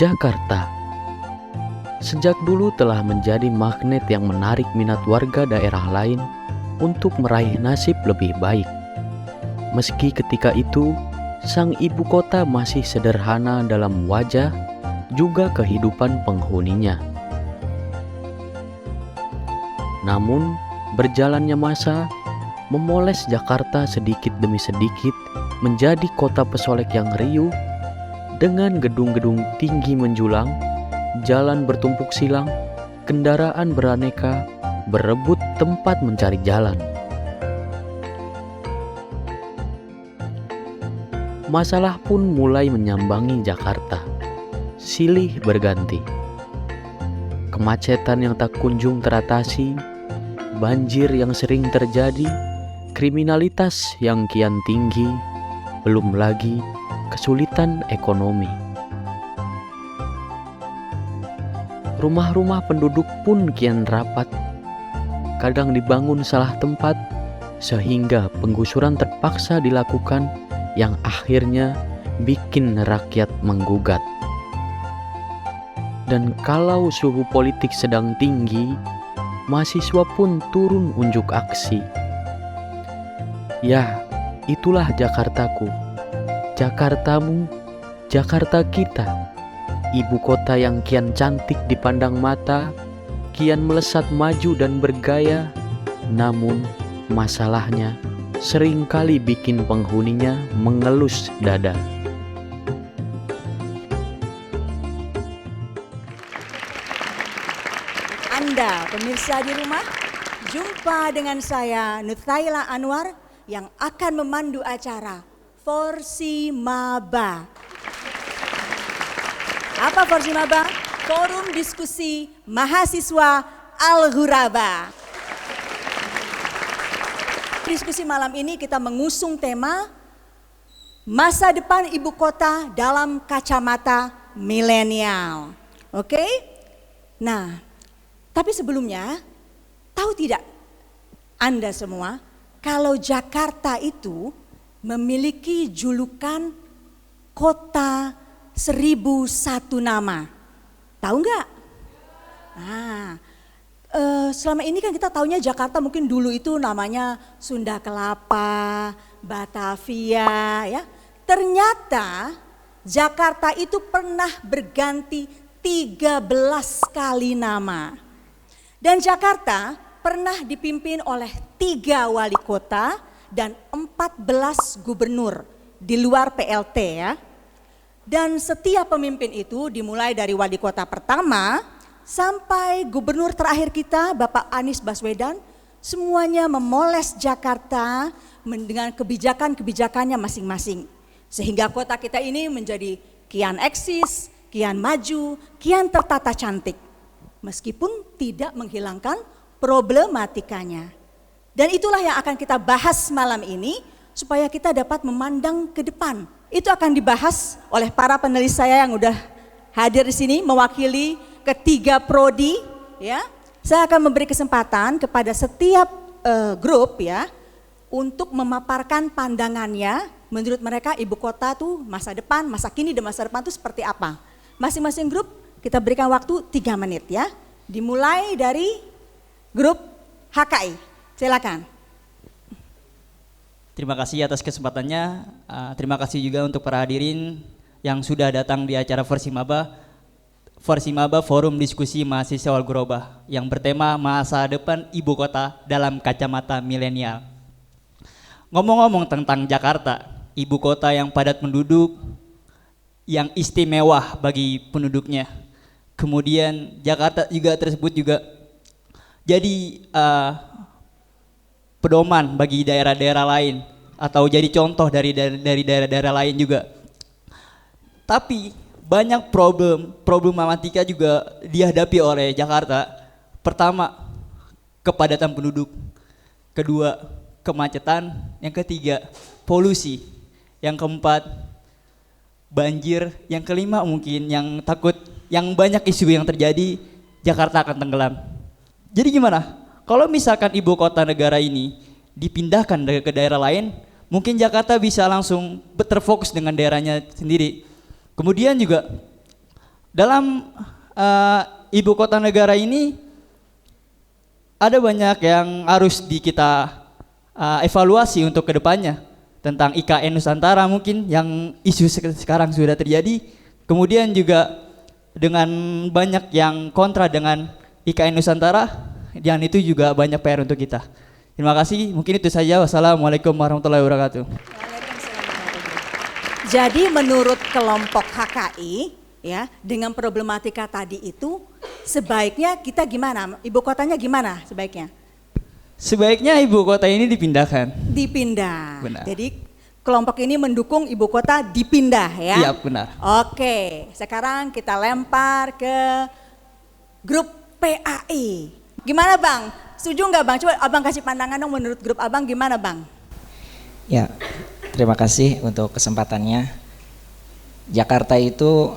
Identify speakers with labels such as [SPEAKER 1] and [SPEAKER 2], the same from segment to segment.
[SPEAKER 1] Jakarta sejak dulu telah menjadi magnet yang menarik minat warga daerah lain untuk meraih nasib lebih baik. Meski ketika itu, sang ibu kota masih sederhana dalam wajah juga kehidupan penghuninya. Namun, berjalannya masa memoles Jakarta sedikit demi sedikit menjadi kota pesolek yang riuh dengan gedung-gedung tinggi menjulang, jalan bertumpuk silang, kendaraan beraneka berebut tempat mencari jalan. Masalah pun mulai menyambangi Jakarta, silih berganti. Kemacetan yang tak kunjung teratasi, banjir yang sering terjadi, kriminalitas yang kian tinggi, belum lagi kesulitan ekonomi. Rumah-rumah penduduk pun kian rapat, kadang dibangun salah tempat, sehingga penggusuran terpaksa dilakukan yang akhirnya bikin rakyat menggugat. Dan kalau suhu politik sedang tinggi, mahasiswa pun turun unjuk aksi. Ya, itulah Jakartaku, Jakartamu, Jakarta kita. Ibu kota yang kian cantik dipandang mata, kian melesat maju dan bergaya, namun masalahnya seringkali bikin penghuninya mengelus dada.
[SPEAKER 2] Anda pemirsa di rumah, jumpa dengan saya Nuthaila Anwar yang akan memandu acara Forsimaba. Apa Forsimaba? Forum Diskusi Mahasiswa Al-Ghuraba. Diskusi malam ini kita mengusung tema masa depan ibu kota dalam kacamata milenial. Oke? Nah, tapi sebelumnya, tahu tidak Anda semua kalau Jakarta itu memiliki julukan kota 1001 nama. Tahu nggak? Nah, selama ini kan kita taunya Jakarta mungkin dulu itu namanya Sunda Kelapa, Batavia ya. Ternyata Jakarta itu pernah berganti 13 kali nama. Dan Jakarta pernah dipimpin oleh 3 wali kota dan 14 gubernur di luar PLT ya. Dan setiap pemimpin itu dimulai dari wali kota pertama sampai gubernur terakhir kita Bapak Anies Baswedan, semuanya memoles Jakarta dengan kebijakan-kebijakannya masing-masing. Sehingga kota kita ini menjadi kian eksis, kian maju, kian tertata cantik. Meskipun tidak menghilangkan problematikanya. Dan itulah yang akan kita bahas malam ini supaya kita dapat memandang ke depan. Itu akan dibahas oleh para penulis saya yang udah hadir di sini mewakili ketiga prodi ya. Saya akan memberi kesempatan kepada setiap grup ya untuk memaparkan pandangannya menurut mereka ibu kota tuh masa depan, masa kini dan masa depan tuh seperti apa. Masing-masing grup kita berikan waktu 3 menit ya. Dimulai dari grup HKI. Silakan.
[SPEAKER 3] Terima kasih atas kesempatannya. Terima kasih juga untuk para hadirin yang sudah datang di acara Forsimaba. Forsimaba Forum Diskusi Mahasiswa Al-Ghuraba yang bertema masa depan ibu kota dalam kacamata milenial. Ngomong-ngomong tentang Jakarta, ibu kota yang padat penduduk, yang istimewa bagi penduduknya. Kemudian Jakarta juga tersebut juga jadi pedoman bagi daerah-daerah lain atau jadi contoh dari daerah-daerah lain juga. Tapi banyak problematika juga dihadapi oleh Jakarta. Pertama, kepadatan penduduk. Kedua, kemacetan. Yang ketiga, polusi. Yang keempat, banjir. Yang kelima mungkin yang banyak isu yang terjadi, Jakarta akan tenggelam. Jadi gimana? Kalau misalkan ibu kota negara ini dipindahkan ke daerah lain, mungkin Jakarta bisa langsung terfokus dengan daerahnya sendiri. Kemudian juga Dalam ibu kota negara ini ada banyak yang harus kita evaluasi untuk kedepannya tentang IKN Nusantara mungkin yang isu sekarang sudah terjadi. Kemudian juga dengan banyak yang kontra dengan IKN Nusantara, dan itu juga banyak PR untuk kita. Terima kasih, mungkin itu saja. Wassalamualaikum warahmatullahi wabarakatuh.
[SPEAKER 2] Jadi menurut kelompok HKI ya, dengan problematika tadi itu sebaiknya kita gimana? Ibu kotanya gimana sebaiknya?
[SPEAKER 3] Sebaiknya ibu kota ini dipindahkan.
[SPEAKER 2] Dipindah.
[SPEAKER 3] Benar.
[SPEAKER 2] Jadi kelompok ini mendukung ibu kota dipindah ya?
[SPEAKER 3] Iya, benar.
[SPEAKER 2] Oke, sekarang kita lempar ke grup PAI. Gimana Bang? Setuju nggak Bang? Coba Abang kasih pandangan dong, menurut grup Abang gimana Bang?
[SPEAKER 4] Ya, terima kasih untuk kesempatannya. Jakarta itu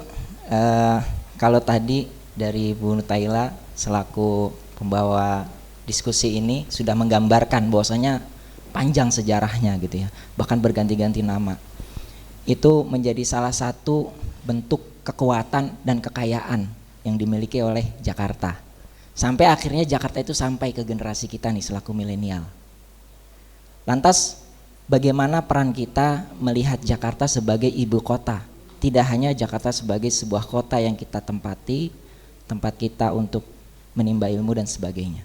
[SPEAKER 4] kalau tadi dari Bu Nutaila selaku pembawa diskusi ini sudah menggambarkan bahwasanya panjang sejarahnya gitu ya, bahkan berganti-ganti nama. Itu menjadi salah satu bentuk kekuatan dan kekayaan yang dimiliki oleh Jakarta. Sampai akhirnya Jakarta itu sampai ke generasi kita nih selaku milenial. Lantas bagaimana peran kita melihat Jakarta sebagai ibu kota? Tidak hanya Jakarta sebagai sebuah kota yang kita tempati, tempat kita untuk menimba ilmu dan sebagainya.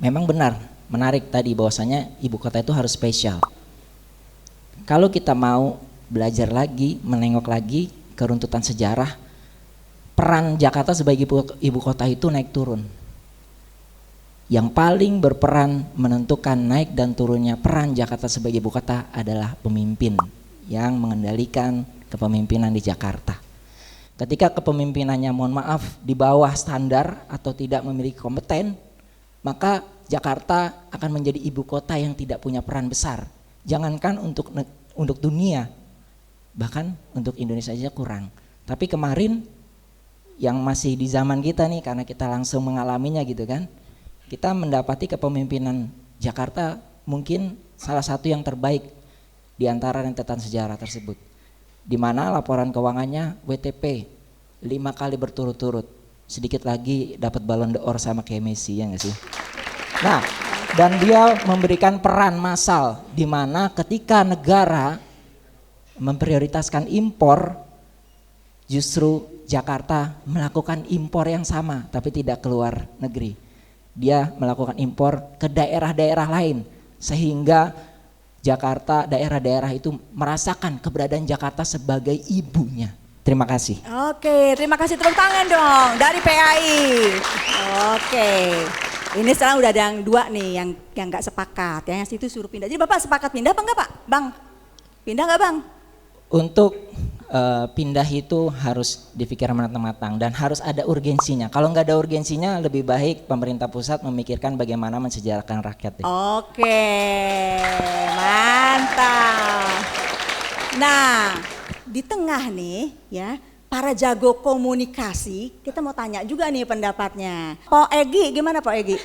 [SPEAKER 4] Memang benar, menarik tadi bahwasanya ibu kota itu harus spesial. Kalau kita mau belajar lagi, menengok lagi ke runtutan sejarah, peran Jakarta sebagai ibu kota itu naik turun. Yang paling berperan menentukan naik dan turunnya peran Jakarta sebagai ibu kota adalah pemimpin yang mengendalikan kepemimpinan di Jakarta. Ketika kepemimpinannya mohon maaf di bawah standar atau tidak memiliki kompeten, maka Jakarta akan menjadi ibu kota yang tidak punya peran besar. Jangankan untuk dunia, bahkan untuk Indonesia saja kurang. Tapi kemarin yang masih di zaman kita nih, karena kita langsung mengalaminya gitu kan, kita mendapati kepemimpinan Jakarta mungkin salah satu yang terbaik di antara rentetan sejarah tersebut, di mana laporan keuangannya WTP 5 kali berturut-turut, sedikit lagi dapat Ballon d'Or sama kayak Messi, ya nggak sih? Nah, dan dia memberikan peran massal di mana ketika negara memprioritaskan impor, justru Jakarta melakukan impor yang sama tapi tidak keluar negeri. Dia melakukan impor ke daerah-daerah lain sehingga Jakarta, daerah-daerah itu merasakan keberadaan Jakarta sebagai ibunya. Terima kasih.
[SPEAKER 2] Oke, terima kasih, tepuk tangan dong dari PAI. Oke. Ini sekarang udah ada yang dua nih yang nggak sepakat, yang situ suruh pindah. Jadi Bapak sepakat pindah apa enggak Pak? Bang, pindah nggak Bang?
[SPEAKER 4] Untuk pindah itu harus dipikirkan matang-matang dan harus ada urgensinya. Kalau nggak ada urgensinya, lebih baik pemerintah pusat memikirkan bagaimana mensejahterakan rakyat.
[SPEAKER 2] Oke, mantap. Nah, di tengah nih ya, para jago komunikasi, kita mau tanya juga nih pendapatnya. Pak Egi, gimana Pak Egi?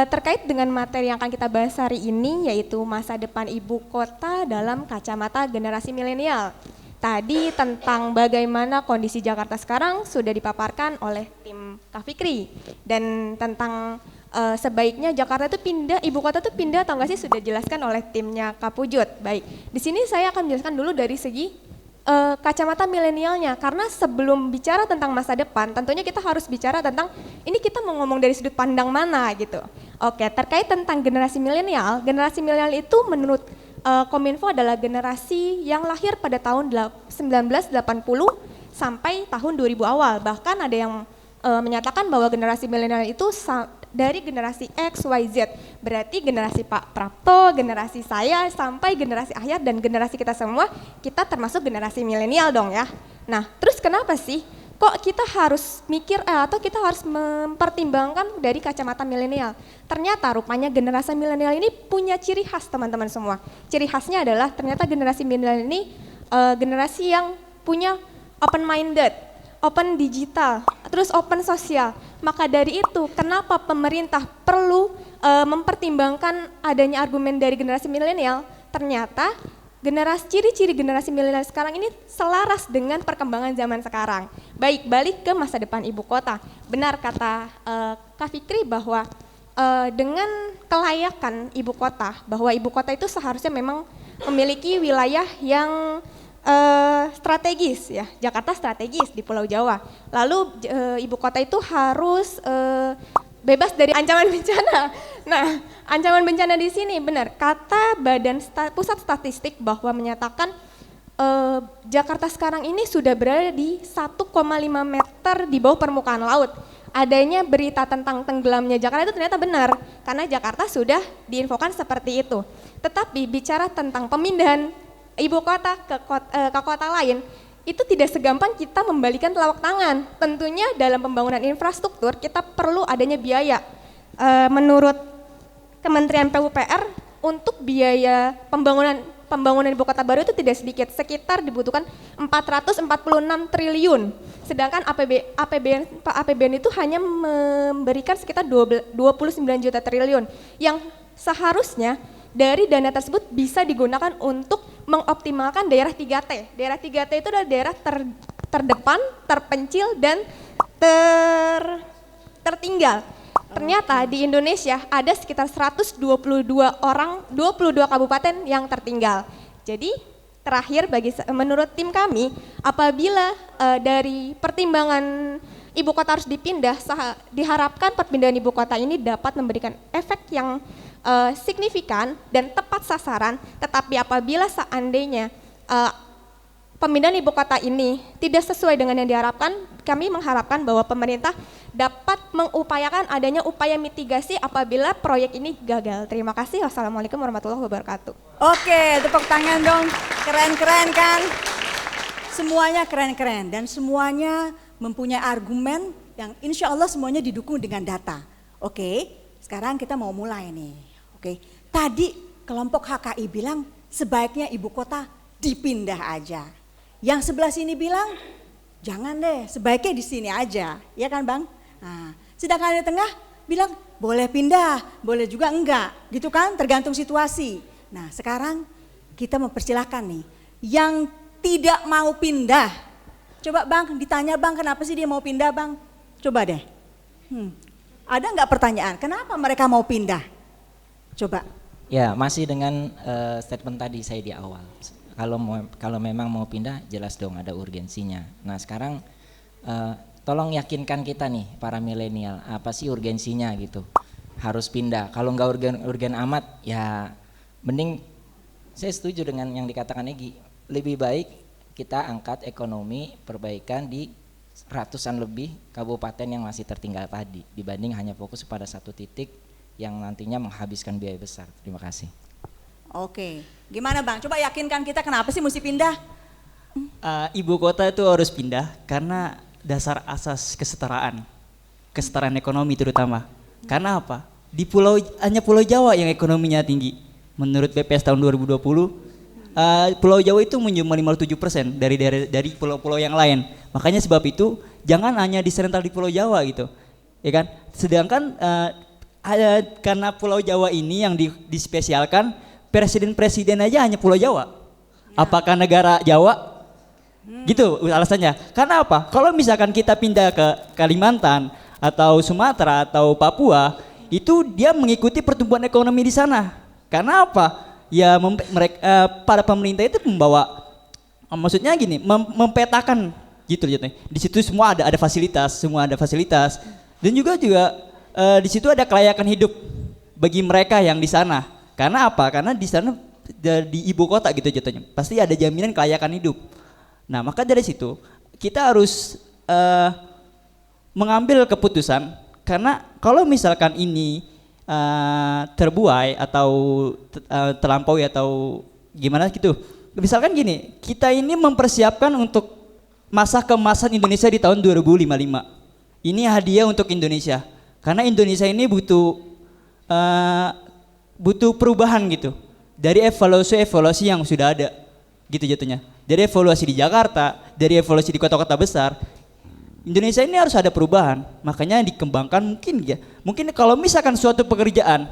[SPEAKER 5] Terkait dengan materi yang akan kita bahas hari ini, yaitu masa depan ibu kota dalam kacamata generasi milenial. Tadi tentang bagaimana kondisi Jakarta sekarang sudah dipaparkan oleh tim Kak Fikri, dan tentang sebaiknya Jakarta itu pindah, ibu kota itu pindah atau enggak sih, sudah dijelaskan oleh timnya Kak Pujut. Baik, di sini saya akan menjelaskan dulu dari segi kacamata milenialnya, karena sebelum bicara tentang masa depan tentunya kita harus bicara tentang ini kita mau ngomong dari sudut pandang mana gitu. Oke, terkait tentang generasi milenial itu menurut Kominfo adalah generasi yang lahir pada tahun 1980 sampai tahun 2000 awal. Bahkan ada yang menyatakan bahwa generasi milenial itu dari generasi X, Y, Z, berarti generasi Pak Prapto, generasi saya, sampai generasi Ahyar dan generasi kita semua, kita termasuk generasi milenial dong ya. Nah, terus kenapa sih kok kita harus mikir atau kita harus mempertimbangkan dari kacamata milenial? Ternyata rupanya generasi milenial ini punya ciri khas teman-teman semua. Ciri khasnya adalah ternyata generasi milenial ini generasi yang punya open minded, open digital, terus open sosial. Maka dari itu kenapa pemerintah perlu mempertimbangkan adanya argumen dari generasi milenial? Ternyata ciri-ciri generasi milenial sekarang ini selaras dengan perkembangan zaman sekarang. Baik, balik ke masa depan ibu kota. Benar kata Kak Fikri bahwa dengan kelayakan ibu kota, bahwa ibu kota itu seharusnya memang memiliki wilayah yang strategis ya. Jakarta strategis di Pulau Jawa. Lalu ibu kota itu harus bebas dari ancaman bencana. Nah, ancaman bencana di sini benar kata Pusat Statistik bahwa menyatakan Jakarta sekarang ini sudah berada di 1,5 meter di bawah permukaan laut. Adanya berita tentang tenggelamnya Jakarta itu ternyata benar karena Jakarta sudah diinfokan seperti itu. Tetapi bicara tentang pemindahan ibu kota ke kota lain, itu tidak segampang kita membalikan telapak tangan. Tentunya dalam pembangunan infrastruktur kita perlu adanya biaya. Menurut Kementerian PUPR untuk biaya pembangunan ibu kota baru itu tidak sedikit, sekitar dibutuhkan 446 triliun. Sedangkan APBN itu hanya memberikan sekitar 29 juta triliun yang seharusnya dari dana tersebut bisa digunakan untuk mengoptimalkan daerah 3T. Daerah 3T itu adalah daerah terdepan, terpencil, dan tertinggal. Ternyata di Indonesia ada sekitar 122 kabupaten yang tertinggal. Jadi terakhir menurut tim kami, apabila dari pertimbangan ibu kota harus dipindah, diharapkan perpindahan ibu kota ini dapat memberikan efek yang signifikan dan tepat sasaran. Tetapi apabila seandainya pemindahan ibu kota ini tidak sesuai dengan yang diharapkan, kami mengharapkan bahwa pemerintah dapat mengupayakan adanya upaya mitigasi apabila proyek ini gagal. Terima kasih. Wassalamualaikum warahmatullahi wabarakatuh.
[SPEAKER 2] Oke, tepuk tangan dong. Keren-keren kan? Semuanya keren-keren dan semuanya mempunyai argumen yang insya Allah semuanya didukung dengan data. Oke, sekarang kita mau mulai nih. Oke, tadi kelompok HKI bilang sebaiknya ibu kota dipindah aja. Yang sebelah sini bilang jangan deh, sebaiknya di sini aja, ya kan Bang? Nah, sedangkan di tengah bilang boleh pindah, boleh juga enggak, gitu kan? Tergantung situasi. Nah, sekarang kita mempersilahkan nih, yang tidak mau pindah. Coba Bang, ditanya Bang, kenapa sih dia mau pindah Bang? Coba deh. Ada enggak pertanyaan, kenapa mereka mau pindah? Coba.
[SPEAKER 4] Ya, masih dengan statement tadi saya di awal. Kalau memang mau pindah, jelas dong ada urgensinya. Nah sekarang tolong yakinkan kita nih para milenial, apa sih urgensinya gitu? Harus pindah. Kalau nggak urgen amat, ya mending saya setuju dengan yang dikatakan Egi. Lebih baik kita angkat ekonomi perbaikan di ratusan lebih kabupaten yang masih tertinggal tadi, dibanding hanya fokus pada satu titik yang nantinya menghabiskan biaya besar. Terima kasih.
[SPEAKER 2] Oke, gimana Bang? Coba yakinkan kita kenapa sih mesti pindah?
[SPEAKER 3] Ibu kota itu harus pindah karena dasar asas kesetaraan ekonomi terutama. Karena apa? Hanya Pulau Jawa yang ekonominya tinggi. Menurut BPS tahun 2020, Pulau Jawa itu menyumbang 57% dari pulau-pulau yang lain. Makanya sebab itu jangan hanya diserentak di Pulau Jawa gitu, ya kan? Sedangkan karena Pulau Jawa ini yang dispesialkan, presiden aja hanya Pulau Jawa. Apakah negara Jawa? Gitu alasannya. Karena apa? Kalau misalkan kita pindah ke Kalimantan atau Sumatera atau Papua, itu dia mengikuti pertumbuhan ekonomi di sana. Karena apa? Ya para pemerintah itu maksudnya gini, mempetakan gitu. Di situ semua ada fasilitas, dan juga di situ ada kelayakan hidup bagi mereka yang di sana. Karena apa? Karena di sana di ibu kota gitu jatuhnya. Pasti ada jaminan kelayakan hidup. Nah, maka dari situ kita harus mengambil keputusan, karena kalau misalkan ini terbuai atau terlampaui atau gimana gitu. Misalkan gini, kita ini mempersiapkan untuk masa keemasan Indonesia di tahun 2055. Ini hadiah untuk Indonesia. Karena Indonesia ini butuh perubahan gitu, dari evaluasi yang sudah ada gitu jatuhnya, dari evaluasi di Jakarta, dari evaluasi di kota-kota besar. Indonesia ini harus ada perubahan, makanya dikembangkan mungkin kalau misalkan suatu pekerjaan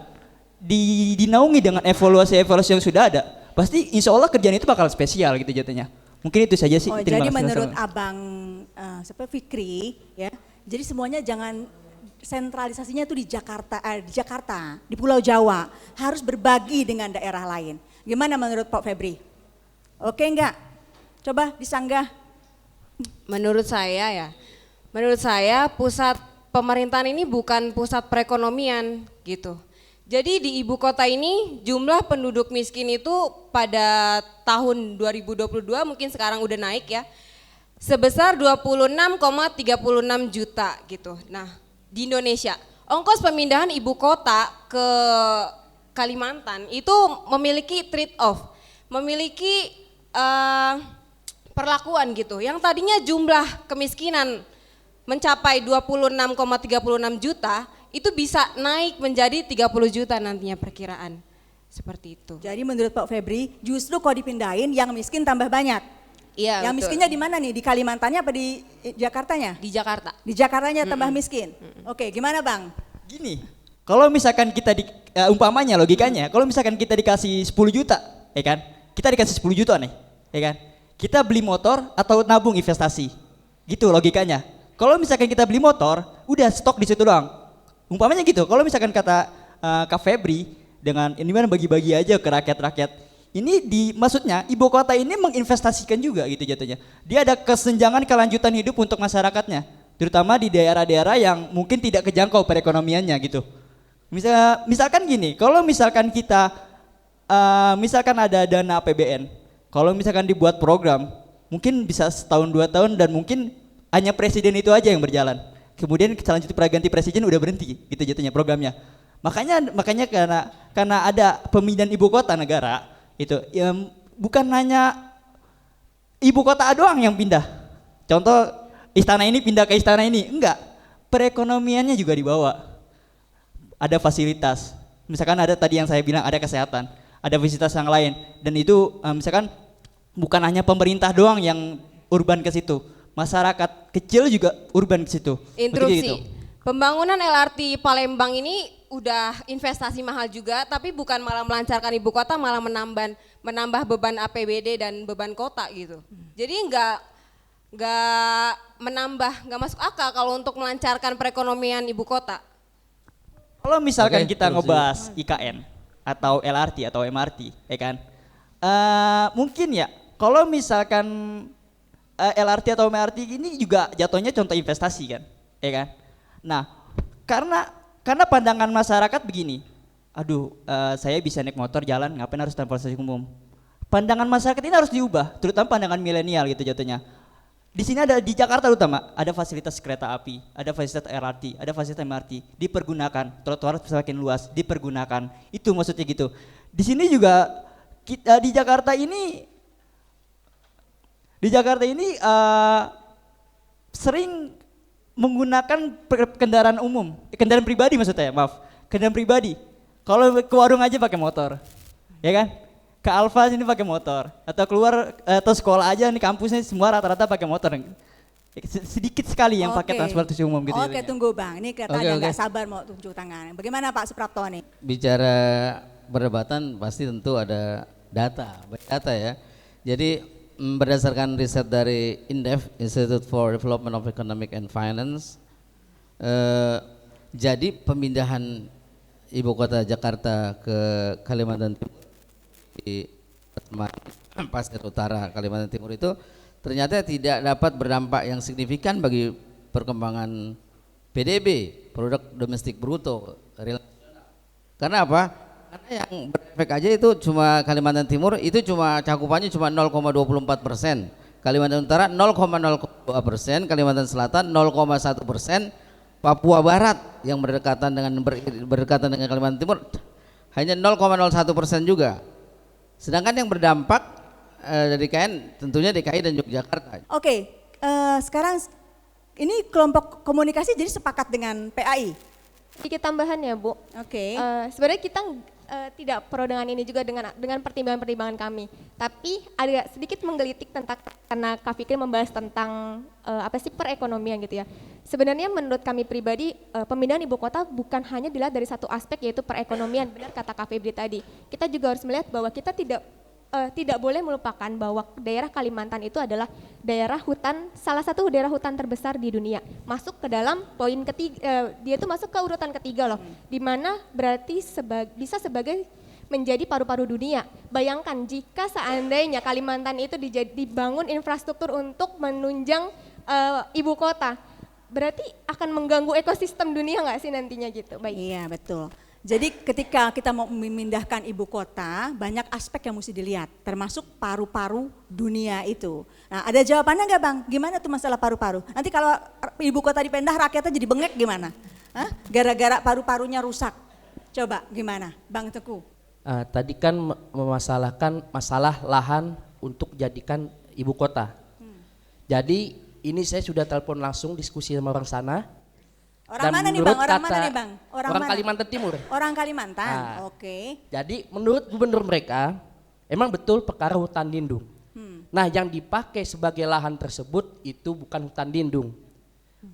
[SPEAKER 3] dinaungi dengan evaluasi yang sudah ada, pasti insya Allah kerjaan itu bakal spesial gitu jatuhnya. Mungkin itu saja sih.
[SPEAKER 2] Oh,
[SPEAKER 3] Terima
[SPEAKER 2] jadi
[SPEAKER 3] kasih,
[SPEAKER 2] menurut
[SPEAKER 3] Mas.
[SPEAKER 2] Abang Fikri ya, jadi semuanya jangan sentralisasinya itu di Jakarta, di Pulau Jawa, harus berbagi dengan daerah lain. Gimana menurut Pak Febri? Oke enggak? Coba disanggah.
[SPEAKER 6] Menurut saya pusat pemerintahan ini bukan pusat perekonomian gitu. Jadi di ibu kota ini jumlah penduduk miskin itu pada tahun 2022 mungkin sekarang udah naik ya, sebesar 26,36 juta gitu. Nah di Indonesia ongkos pemindahan ibu kota ke Kalimantan itu memiliki trade off, memiliki perlakuan gitu. Yang tadinya jumlah kemiskinan mencapai 26,36 juta, itu bisa naik menjadi 30 juta nantinya perkiraan. Seperti itu.
[SPEAKER 2] Jadi menurut Pak Febri, justru kalau dipindahin yang miskin tambah banyak.
[SPEAKER 6] Iya,
[SPEAKER 2] Yang
[SPEAKER 6] betul.
[SPEAKER 2] miskinnya di mana nih? Di Kalimantannya apa di Jakartanya?
[SPEAKER 6] Di Jakarta.
[SPEAKER 2] Di Jakartanya tambah miskin. Oke, gimana Bang?
[SPEAKER 3] Gini, kalau misalkan kita umpamanya logikanya, kalau misalkan kita dikasih 10 juta, ya kan? Kita dikasih 10 juta nih, ya kan? Kita beli motor atau nabung investasi. Gitu logikanya. Kalau misalkan kita beli motor, udah stok di situ doang. Umpamanya gitu. Kalau misalkan kata Kak Febri dengan ini mana bagi-bagi aja ke rakyat-rakyat. Ini maksudnya ibu kota ini menginvestasikan juga gitu jatuhnya. Dia ada kesenjangan kelanjutan hidup untuk masyarakatnya, terutama di daerah-daerah yang mungkin tidak kejangkau perekonomiannya gitu. Misalkan gini, kalau misalkan kita misalkan ada dana APBN, kalau misalkan dibuat program, mungkin bisa setahun 2 tahun dan mungkin hanya presiden itu aja yang berjalan. Kemudian selanjutnya perganti presiden udah berhenti gitu jatuhnya programnya. Makanya karena ada pemindahan ibu kota negara itu ya, bukan hanya ibu kota doang yang pindah. Contoh istana ini pindah ke istana ini, enggak. Perekonomiannya juga dibawa. Ada fasilitas. Misalkan ada tadi yang saya bilang ada kesehatan, ada fasilitas yang lain dan itu misalkan bukan hanya pemerintah doang yang urban ke situ. Masyarakat kecil juga urban ke situ.
[SPEAKER 6] Interupsi.
[SPEAKER 3] Gitu.
[SPEAKER 6] Pembangunan LRT Palembang ini udah investasi mahal juga, tapi bukan malah melancarkan ibu kota, malah menambah beban APBD dan beban kota gitu. Jadi nggak masuk akal kalau untuk melancarkan perekonomian ibu kota.
[SPEAKER 3] Kalau misalkan
[SPEAKER 7] Oke,
[SPEAKER 3] kita
[SPEAKER 7] terus
[SPEAKER 3] ngebahas IKN atau LRT atau MRT, ya kan? Mungkin ya, kalau misalkan LRT atau MRT ini juga jatuhnya contoh investasi kan, ya kan? Nah, karena pandangan masyarakat begini, aduh, saya bisa naik motor jalan, ngapain harus transportasi umum? Pandangan masyarakat ini harus diubah, terutama pandangan milenial gitu jatuhnya. Di sini di Jakarta terutama ada fasilitas kereta api, ada fasilitas LRT, ada fasilitas MRT, dipergunakan, trotoar semakin luas, dipergunakan. Itu maksudnya gitu. Di sini juga di Jakarta ini sering menggunakan kendaraan umum, kendaraan pribadi maksudnya, kendaraan pribadi. Kalau ke warung aja pakai motor, ya kan? Ke Alfa sini pakai motor, atau keluar atau sekolah aja nih kampusnya semua rata-rata pakai motor. Sedikit sekali yang pakai
[SPEAKER 2] Oke.
[SPEAKER 3] transportasi umum gitu.
[SPEAKER 2] Oke, tunggu Bang. Ini kelihatannya
[SPEAKER 7] Oke.
[SPEAKER 2] nggak sabar mau tunjuk tangan. Bagaimana Pak Suprapto nih?
[SPEAKER 7] Bicara perdebatan pasti tentu ada data ya. Jadi berdasarkan riset dari INDEF, Institute for Development of Economic and Finance, jadi pemindahan ibu kota Jakarta ke Kalimantan Timur di pasir utara Kalimantan Timur itu ternyata tidak dapat berdampak yang signifikan bagi perkembangan PDB, produk domestik bruto. Karena apa? Karena yang berefek aja itu cuma Kalimantan Timur, itu cuma cakupannya cuma 0,24%, Kalimantan Utara 0,02%, Kalimantan Selatan 0,1%, Papua Barat yang berdekatan dengan Kalimantan Timur hanya 0,01% juga. Sedangkan yang berdampak dari KN tentunya DKI dan Yogyakarta.
[SPEAKER 2] Oke, sekarang ini kelompok komunikasi jadi sepakat dengan PAI.
[SPEAKER 5] Sedikit tambahan ya Bu.
[SPEAKER 2] Oke.
[SPEAKER 5] Sebenarnya kita tidak pro dengan ini juga dengan pertimbangan-pertimbangan kami. Tapi ada sedikit menggelitik tentang karena Kak Fikri membahas tentang apa sih perekonomian gitu ya. Sebenarnya menurut kami pribadi pemindahan ibu kota bukan hanya dilihat dari satu aspek yaitu perekonomian. Benar kata Kak Febri tadi. Kita juga harus melihat bahwa kita tidak tidak boleh melupakan bahwa daerah Kalimantan itu adalah daerah hutan, salah satu daerah hutan terbesar di dunia. Masuk ke dalam poin ketiga, dia itu masuk ke urutan ketiga loh, di mana berarti bisa sebagai menjadi paru-paru dunia. Bayangkan jika seandainya Kalimantan itu dibangun infrastruktur untuk menunjang ibu kota, berarti akan mengganggu ekosistem dunia nggak sih nantinya gitu? Baik.
[SPEAKER 2] Iya betul. Jadi ketika kita mau memindahkan ibu kota, banyak aspek yang mesti dilihat, termasuk paru-paru dunia itu. Nah ada jawabannya nggak Bang? Gimana tuh masalah paru-paru? Nanti kalau ibu kota dipindah rakyatnya jadi bengek gimana? Hah? Gara-gara paru-parunya rusak. Coba gimana Bang Teguh?
[SPEAKER 8] Tadi kan memasalahkan masalah lahan untuk jadikan ibu kota. Jadi ini saya sudah telepon langsung diskusi sama orang sana.
[SPEAKER 2] Orang
[SPEAKER 8] Dan
[SPEAKER 2] mana nih
[SPEAKER 8] menurut
[SPEAKER 2] Bang? Orang
[SPEAKER 8] kata
[SPEAKER 2] mana nih Bang?
[SPEAKER 8] Orang
[SPEAKER 2] mana?
[SPEAKER 8] Kalimantan Timur.
[SPEAKER 2] Orang Kalimantan,
[SPEAKER 8] Ah.
[SPEAKER 2] oke.
[SPEAKER 8] Jadi menurut gubernur mereka, emang betul perkara hutan lindung. Nah yang dipakai sebagai lahan tersebut itu bukan hutan lindung.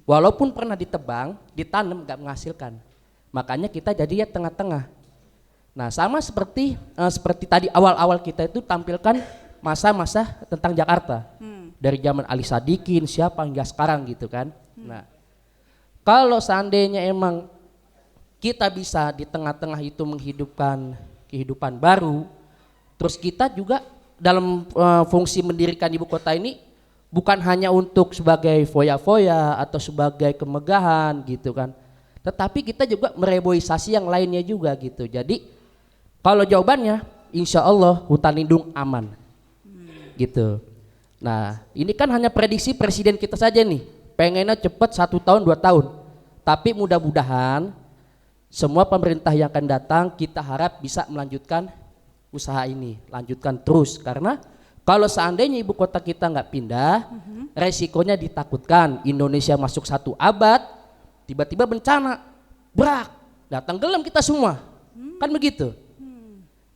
[SPEAKER 8] Walaupun pernah ditebang, ditanam nggak menghasilkan. Makanya kita jadi ya tengah-tengah. Nah sama seperti tadi awal-awal kita itu tampilkan masa-masa tentang Jakarta. Dari zaman Ali Sadikin, siapa hingga sekarang gitu kan. Nah kalau seandainya emang kita bisa di tengah-tengah itu menghidupkan kehidupan baru, terus kita juga dalam fungsi mendirikan ibu kota ini bukan hanya untuk sebagai foya-foya atau sebagai kemegahan gitu kan, tetapi kita juga mereboisasi yang lainnya juga gitu. Jadi kalau jawabannya insya Allah hutan lindung aman gitu. Nah ini kan hanya prediksi presiden kita saja nih, pengennya cepat 1 tahun 2 tahun, tapi mudah-mudahan semua pemerintah yang akan datang kita harap bisa melanjutkan usaha ini, lanjutkan terus, karena kalau seandainya ibu kota kita nggak pindah, resikonya ditakutkan Indonesia masuk 1 abad, tiba-tiba bencana, brak, datang tenggelam kita semua, kan begitu.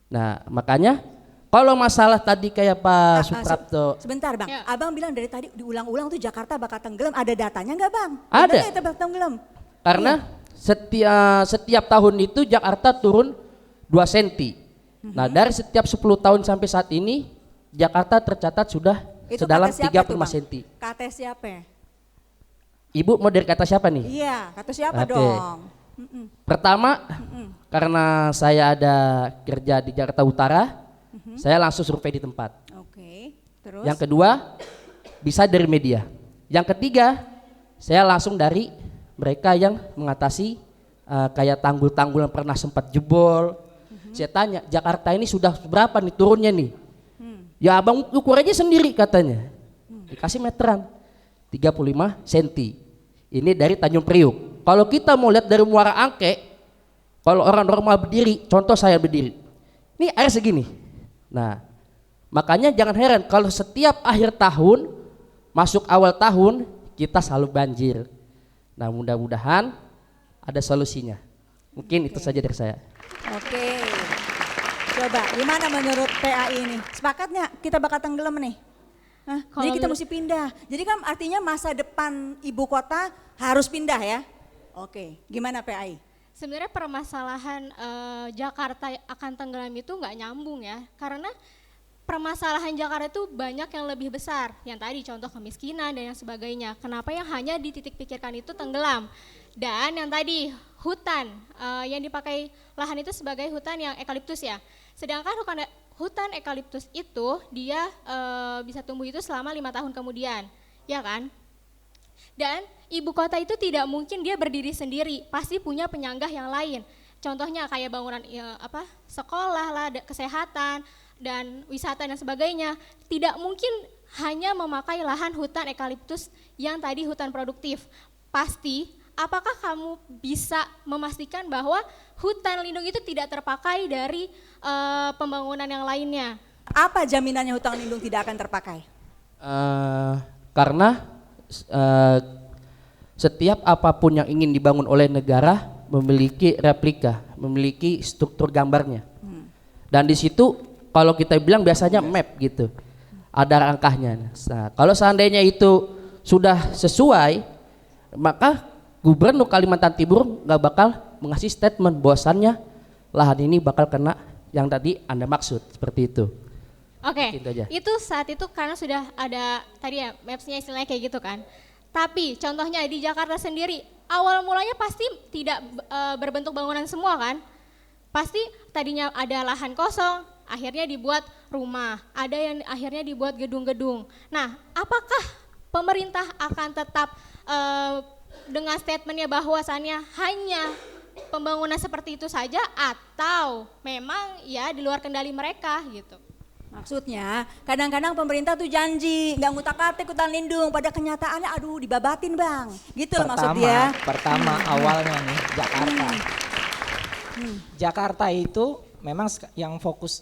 [SPEAKER 8] Nah makanya kalau masalah tadi kayak Pak Suprapto,
[SPEAKER 2] Sebentar Bang,
[SPEAKER 6] Ya.
[SPEAKER 2] Abang bilang dari tadi diulang-ulang tuh Jakarta bakal tenggelam, ada datanya nggak Bang?
[SPEAKER 8] Ada.
[SPEAKER 2] Bener nggak itu bakal tenggelam?
[SPEAKER 8] karena setiap tahun itu Jakarta turun 2 cm. Nah dari setiap 10 tahun sampai saat ini Jakarta tercatat sudah
[SPEAKER 2] Itu
[SPEAKER 8] sedalam
[SPEAKER 2] kata siapa tuh,
[SPEAKER 8] 35
[SPEAKER 2] Bang?
[SPEAKER 8] cm.
[SPEAKER 2] Kata siapa?
[SPEAKER 8] Ibu mau dari kata siapa nih?
[SPEAKER 2] Iya, kata siapa
[SPEAKER 8] Oke.
[SPEAKER 2] dong?
[SPEAKER 8] Pertama, karena saya ada kerja di Jakarta Utara, saya langsung survei di tempat.
[SPEAKER 2] Oke, terus?
[SPEAKER 8] Yang kedua, bisa dari media. Yang ketiga, saya langsung dari mereka yang mengatasi kayak tanggul-tanggul yang pernah sempat jebol. Saya tanya, Jakarta ini sudah berapa nih turunnya nih? Ya abang ukur aja sendiri katanya. Dikasih meteran, 35 cm. Ini dari Tanjung Priuk. Kalau kita mau lihat dari Muara Angke, kalau orang normal berdiri, contoh saya berdiri, ini air segini. Nah, makanya jangan heran kalau setiap akhir tahun, masuk awal tahun, kita selalu banjir. Nah, mudah-mudahan ada solusinya. Mungkin itu saja dari saya.
[SPEAKER 2] Oke. Coba gimana menurut PAI ini? Sepakat nggak kita bakal tenggelam nih? Hah?
[SPEAKER 9] Kalau
[SPEAKER 2] Jadi kita
[SPEAKER 9] menurut-
[SPEAKER 2] mesti pindah. Jadi kan artinya masa depan ibu kota harus pindah ya? Oke, gimana PAI?
[SPEAKER 9] Sebenarnya permasalahan Jakarta akan tenggelam itu nggak nyambung ya, karena permasalahan Jakarta itu banyak yang lebih besar, yang tadi contoh kemiskinan dan yang sebagainya. Kenapa yang hanya dititik pikirkan itu tenggelam? Dan yang tadi hutan yang dipakai lahan itu sebagai hutan yang eukaliptus ya. Sedangkan hutan eukaliptus itu dia bisa tumbuh itu selama 5 tahun kemudian, ya kan? Dan ibu kota itu tidak mungkin dia berdiri sendiri, pasti punya penyanggah yang lain. Contohnya kayak bangunan sekolah lah, kesehatan dan wisata dan sebagainya. Tidak mungkin hanya memakai lahan hutan eukaliptus yang tadi hutan produktif. Pasti, apakah kamu bisa memastikan bahwa hutan lindung itu tidak terpakai dari pembangunan yang lainnya?
[SPEAKER 2] Apa jaminannya hutan lindung tidak akan terpakai?
[SPEAKER 8] Karena setiap apapun yang ingin dibangun oleh negara memiliki replika, memiliki struktur gambarnya. Dan di situ kalau kita bilang biasanya map gitu, ada rangkahnya. Nah, kalau seandainya itu sudah sesuai, maka Gubernur Kalimantan Timur nggak bakal mengasih statement bahwasannya lahan ini bakal kena yang tadi Anda maksud, seperti itu.
[SPEAKER 9] Oke,
[SPEAKER 8] Gitu aja.
[SPEAKER 9] itu saat itu karena sudah ada tadi ya maps-nya istilahnya kayak gitu kan. Tapi contohnya di Jakarta sendiri, awal mulanya pasti tidak berbentuk bangunan semua kan. Pasti tadinya ada lahan kosong, akhirnya dibuat rumah, ada yang akhirnya dibuat gedung-gedung. Nah, apakah pemerintah akan tetap dengan statementnya bahwasannya hanya pembangunan seperti itu saja atau memang ya di luar kendali mereka gitu?
[SPEAKER 2] Maksudnya kadang-kadang pemerintah tuh janji nggak ngutak-atik hutan lindung, pada kenyataannya aduh dibabatin bang, gitu loh maksudnya.
[SPEAKER 4] Pertama awalnya nih Jakarta. Jakarta itu memang yang fokus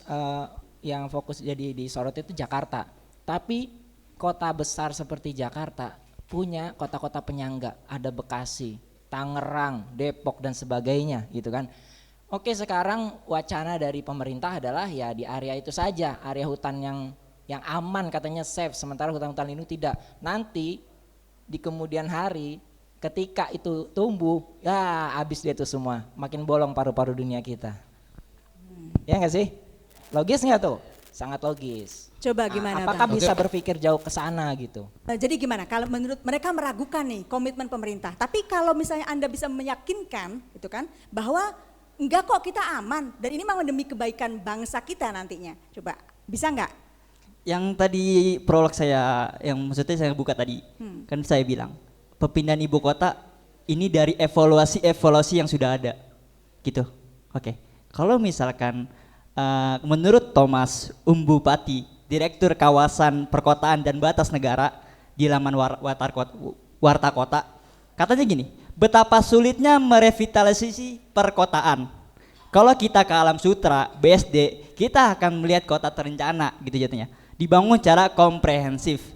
[SPEAKER 4] jadi disorot itu Jakarta. Tapi kota besar seperti Jakarta punya kota-kota penyangga, ada Bekasi, Tangerang, Depok dan sebagainya gitu kan. Oke, sekarang wacana dari pemerintah adalah ya di area itu saja, area hutan yang aman katanya safe, sementara hutan-hutan lindung tidak. Nanti di kemudian hari ketika itu tumbuh, ya habis dia itu semua, makin bolong paru-paru dunia kita. Ya nggak sih? Logis nggak tuh? Sangat logis.
[SPEAKER 2] Coba gimana
[SPEAKER 4] Apakah
[SPEAKER 2] Bang?
[SPEAKER 4] bisa berpikir jauh ke sana gitu?
[SPEAKER 2] Jadi gimana kalau menurut mereka meragukan nih komitmen pemerintah, tapi kalau misalnya Anda bisa meyakinkan itu kan bahwa enggak kok kita aman dan ini memang demi kebaikan bangsa kita nantinya. Coba bisa enggak?
[SPEAKER 3] Yang tadi prolog saya, yang maksudnya saya buka tadi, kan saya bilang perpindahan ibu kota ini dari evaluasi yang sudah ada, gitu. Oke. Kalau misalkan menurut Thomas Umbupati, Direktur Kawasan Perkotaan dan Batas Negara di laman Warta Kota, katanya gini, betapa sulitnya merevitalisasi perkotaan. Kalau kita ke Alam Sutra, BSD, kita akan melihat kota terencana gitu jatuhnya. Dibangun secara komprehensif.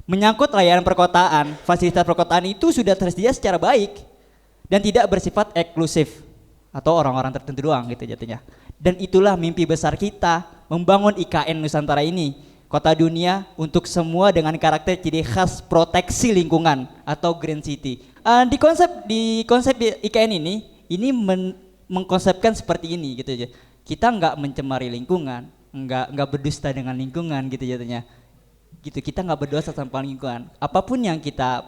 [SPEAKER 3] Menyangkut layanan perkotaan, fasilitas perkotaan itu sudah tersedia secara baik dan tidak bersifat eksklusif atau orang-orang tertentu doang gitu jatuhnya. Dan itulah mimpi besar kita membangun IKN Nusantara ini, kota dunia untuk semua dengan karakter ciri khas proteksi lingkungan atau Green City. Di konsep IKN ini mengkonsepkan seperti ini gitu aja. Kita nggak mencemari lingkungan, nggak berdusta dengan lingkungan gitu jatuhnya. Gitu, kita nggak berdosa sama lingkungan. Apapun yang kita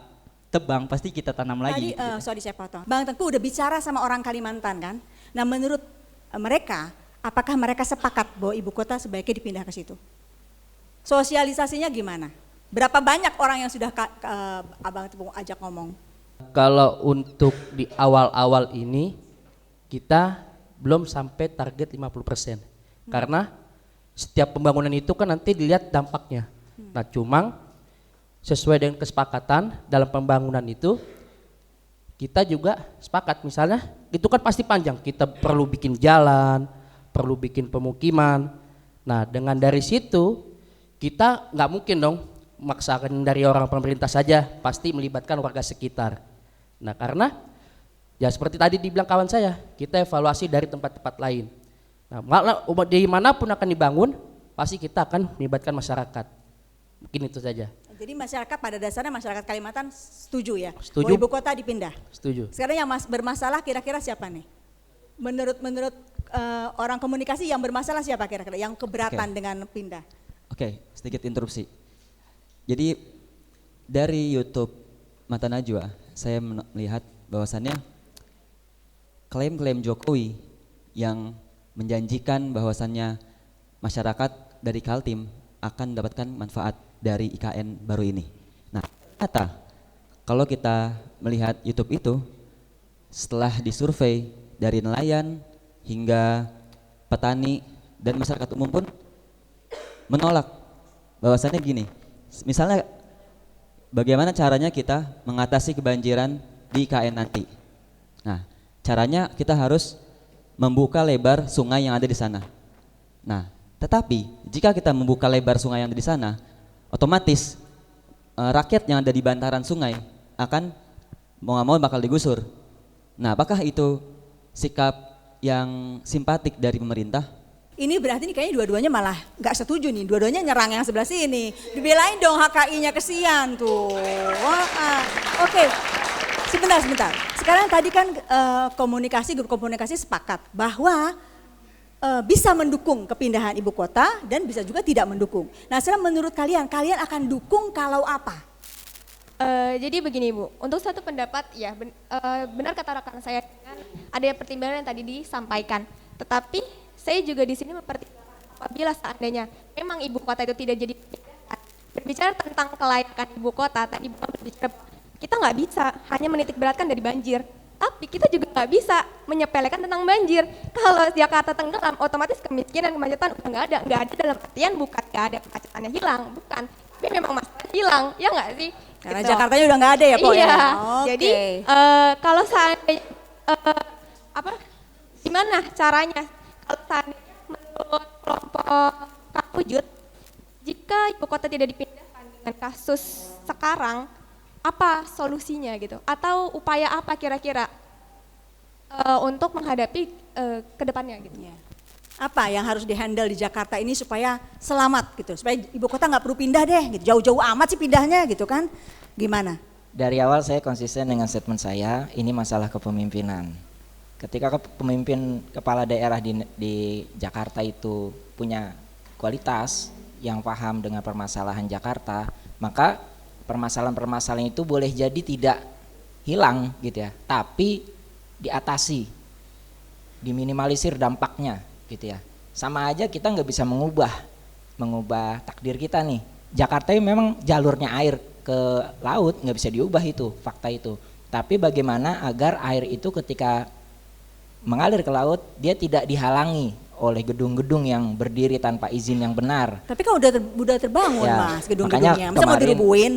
[SPEAKER 3] tebang pasti kita tanam lagi.
[SPEAKER 2] Tadi, sorry saya potong. Bang Tengku udah bicara sama orang Kalimantan kan. Nah menurut mereka, apakah mereka sepakat bahwa ibu kota sebaiknya dipindah ke situ? Sosialisasinya gimana? Berapa banyak orang yang sudah Abang Tengku ajak ngomong?
[SPEAKER 8] Kalau untuk di awal-awal ini kita belum sampai target 50%. Karena setiap pembangunan itu kan nanti dilihat dampaknya. Nah, cuma sesuai dengan kesepakatan dalam pembangunan itu kita juga sepakat, misalnya itu kan pasti panjang, kita perlu bikin jalan, perlu bikin pemukiman. Nah, dengan dari situ kita nggak mungkin dong memaksakan dari orang pemerintah saja, pasti melibatkan warga sekitar. Nah, karena ya seperti tadi dibilang kawan saya, kita evaluasi dari tempat-tempat lain. Nah, di manapun akan dibangun, pasti kita akan melibatkan masyarakat. Mungkin itu saja.
[SPEAKER 2] Jadi masyarakat pada dasarnya masyarakat Kalimantan setuju ya?
[SPEAKER 8] Setuju.
[SPEAKER 2] Bahwa ibu kota dipindah?
[SPEAKER 8] Setuju.
[SPEAKER 2] Sekarang yang bermasalah kira-kira siapa nih? Menurut orang komunikasi yang bermasalah siapa kira-kira? Yang keberatan dengan pindah?
[SPEAKER 10] Oke, sedikit interupsi. Jadi dari YouTube Mata Najwa, saya melihat bahwasannya klaim-klaim Jokowi yang menjanjikan bahwasannya masyarakat dari Kaltim akan mendapatkan manfaat dari IKN baru ini. Nah, ternyata kalau kita melihat YouTube itu, setelah disurvei dari nelayan hingga petani dan masyarakat umum pun menolak. Bahwasannya gini, misalnya bagaimana caranya kita mengatasi kebanjiran di IKN nanti. Nah, caranya kita harus membuka lebar sungai yang ada di sana. Nah, tetapi jika kita membuka lebar sungai yang ada di sana, otomatis rakyat yang ada di bantaran sungai akan mau nggak mau bakal digusur. Nah, apakah itu sikap yang simpatik dari pemerintah?
[SPEAKER 2] Ini berarti nih kayaknya dua-duanya malah nggak setuju nih, dua-duanya nyerang yang sebelah sini. Dibelain dong HKI-nya, kesian tuh. Oke, sebentar. Sekarang tadi kan grup komunikasi sepakat bahwa bisa mendukung kepindahan ibu kota dan bisa juga tidak mendukung. Nah, sekarang menurut kalian, kalian akan dukung kalau apa?
[SPEAKER 5] Jadi begini Bu, untuk satu pendapat ya benar kata rekan saya dengan ada pertimbangan yang tadi disampaikan. Tetapi saya juga di sini mempertimbangkan apabila seandainya memang ibu kota itu tidak jadi berbicara tentang kelayakan ibu kota, tadi Bapak berbicara kita nggak bisa hanya menitik beratkan dari banjir, tapi kita juga nggak bisa menyepelekan tentang banjir. Kalau Jakarta tenggelam, otomatis kemiskinan, kemacetan udah nggak ada dalam artian bukan nggak ada kemacetannya hilang, bukan, tapi memang masalah hilang, ya nggak sih?
[SPEAKER 2] Karena
[SPEAKER 5] Gitu.
[SPEAKER 2] Jakartanya udah nggak ada ya, Po?
[SPEAKER 5] Iya.
[SPEAKER 2] Ya?
[SPEAKER 5] Jadi kalau seandainya gimana caranya? Kalau seandainya menurut kelompok Kak Wujud, jika ibu kota tidak dipindahkan dengan kasus sekarang, apa solusinya gitu? Atau upaya apa kira-kira untuk menghadapi ke depannya gitu?
[SPEAKER 2] Ya. Apa yang harus dihandle di Jakarta ini supaya selamat gitu, supaya ibu kota nggak perlu pindah deh, gitu. Jauh-jauh amat sih pindahnya gitu kan? Gimana?
[SPEAKER 4] Dari awal saya konsisten dengan statement saya, ini masalah kepemimpinan. Ketika pemimpin kepala daerah di Jakarta itu punya kualitas yang paham dengan permasalahan Jakarta, maka permasalahan-permasalahan itu boleh jadi tidak hilang gitu ya, tapi diatasi, diminimalisir dampaknya gitu ya. Sama aja kita nggak bisa mengubah takdir kita nih. Jakarta ini memang jalurnya air ke laut nggak bisa diubah, itu fakta itu. Tapi bagaimana agar air itu ketika mengalir ke laut dia tidak dihalangi oleh gedung-gedung yang berdiri tanpa izin yang benar.
[SPEAKER 2] Tapi kan udah terbangun
[SPEAKER 4] Ya,
[SPEAKER 2] Mas gedung-gedungnya, masa mau
[SPEAKER 4] kemarin
[SPEAKER 2] dirubuhin?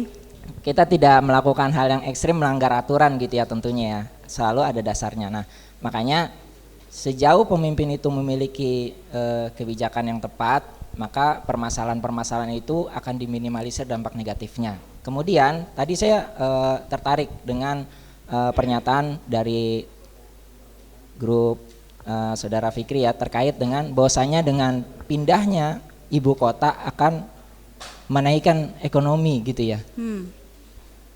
[SPEAKER 4] kita tidak melakukan hal yang ekstrim melanggar aturan gitu ya, tentunya ya, selalu ada dasarnya. Nah makanya sejauh pemimpin itu memiliki kebijakan yang tepat, maka permasalahan-permasalahan itu akan diminimalisir dampak negatifnya. Kemudian tadi saya tertarik dengan pernyataan dari grup Saudara Fikri ya, terkait dengan bahwasanya dengan pindahnya ibu kota akan menaikkan ekonomi gitu ya.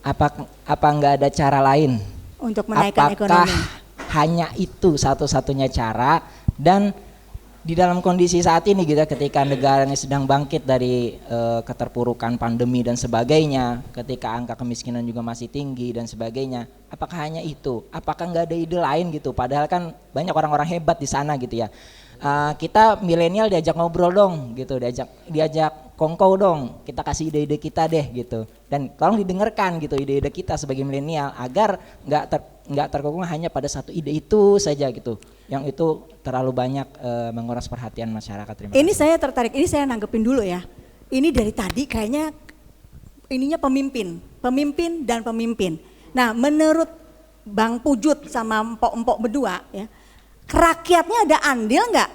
[SPEAKER 4] Apa nggak ada cara lain
[SPEAKER 2] Untuk menaikkan
[SPEAKER 4] apakah
[SPEAKER 2] ekonomi.
[SPEAKER 4] hanya itu satu-satunya cara? Dan di dalam kondisi saat ini gitu, ketika negara ini sedang bangkit dari keterpurukan pandemi dan sebagainya, ketika angka kemiskinan juga masih tinggi dan sebagainya, apakah hanya itu? Apakah nggak ada ide lain gitu? Padahal kan banyak orang-orang hebat di sana gitu ya. Kita milenial diajak ngobrol dong gitu, diajak kongkow dong, kita kasih ide-ide kita deh gitu, dan tolong didengarkan gitu ide-ide kita sebagai milenial agar nggak terkungkung hanya pada satu ide itu saja gitu, yang itu terlalu banyak menguras perhatian masyarakat. Terima
[SPEAKER 2] Ini
[SPEAKER 4] kasih.
[SPEAKER 2] saya tertarik, ini saya nanggepin dulu ya. Ini dari tadi kayaknya ininya pemimpin dan pemimpin. Nah menurut Bang Pujut sama empok-empok berdua ya, rakyatnya ada andil nggak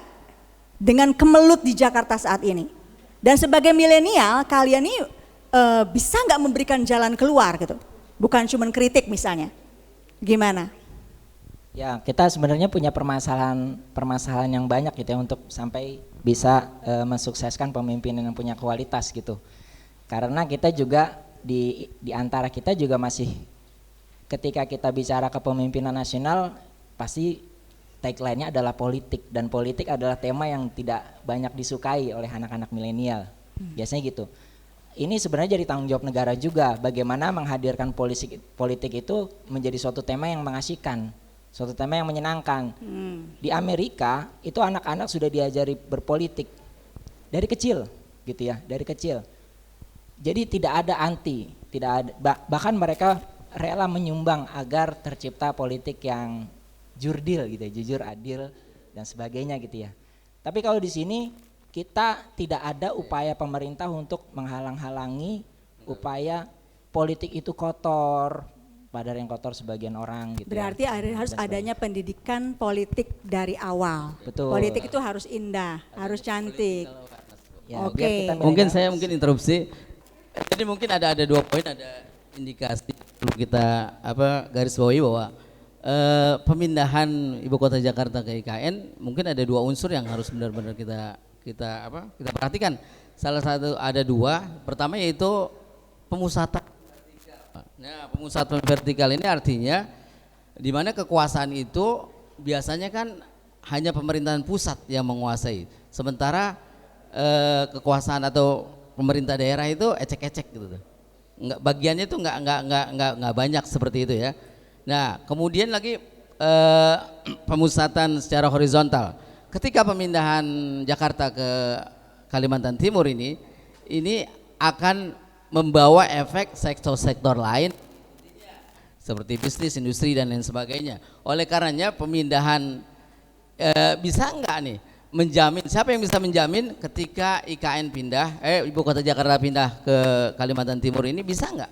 [SPEAKER 2] dengan kemelut di Jakarta saat ini? Dan sebagai milenial kalian ini bisa nggak memberikan jalan keluar gitu? Bukan cuma kritik misalnya. Gimana?
[SPEAKER 4] Ya kita sebenarnya punya permasalahan yang banyak gitu ya untuk sampai bisa mensukseskan pemimpin yang punya kualitas gitu. Karena kita juga di antara kita juga masih, ketika kita bicara kepemimpinan nasional pasti tagline-nya adalah politik, dan politik adalah tema yang tidak banyak disukai oleh anak-anak milenial. Biasanya gitu. Ini sebenarnya jadi tanggung jawab negara juga, bagaimana menghadirkan politik itu menjadi suatu tema yang mengasihkan, suatu tema yang menyenangkan. Di Amerika itu anak-anak sudah diajari berpolitik dari kecil gitu ya, dari kecil. Jadi tidak ada bahkan mereka rela menyumbang agar tercipta politik yang jurdil gitu ya, jujur, adil dan sebagainya gitu ya. Tapi kalau di sini kita tidak ada upaya pemerintah untuk menghalang-halangi upaya politik itu kotor, padahal yang kotor sebagian orang gitu.
[SPEAKER 2] Berarti harus adanya pendidikan politik dari awal.
[SPEAKER 4] Betul.
[SPEAKER 2] Politik itu harus indah, harus cantik.
[SPEAKER 4] Ya,
[SPEAKER 2] Oke.
[SPEAKER 4] biar kita
[SPEAKER 7] Mungkin
[SPEAKER 4] milenial-
[SPEAKER 7] saya interupsi. Jadi mungkin ada 2 poin, ada indikasi perlu kita garis bawahi bahwa pemindahan ibu kota Jakarta ke IKN mungkin ada 2 unsur yang harus benar-benar kita perhatikan. Salah satu, ada 2. Pertama yaitu pemusatan vertikal. Nah, pemusatan vertikal ini artinya di mana kekuasaan itu biasanya kan hanya pemerintahan pusat yang menguasai. Sementara kekuasaan atau pemerintah daerah itu ecek-ecek gitu. Enggak, bagiannya itu enggak banyak seperti itu ya. Nah, kemudian lagi pemusatan secara horizontal. Ketika pemindahan Jakarta ke Kalimantan Timur ini akan membawa efek sektor-sektor lain seperti bisnis, industri dan lain sebagainya. Oleh karenanya pemindahan bisa enggak nih menjamin, siapa yang bisa menjamin ketika IKN pindah, ibu kota Jakarta pindah ke Kalimantan Timur ini bisa enggak?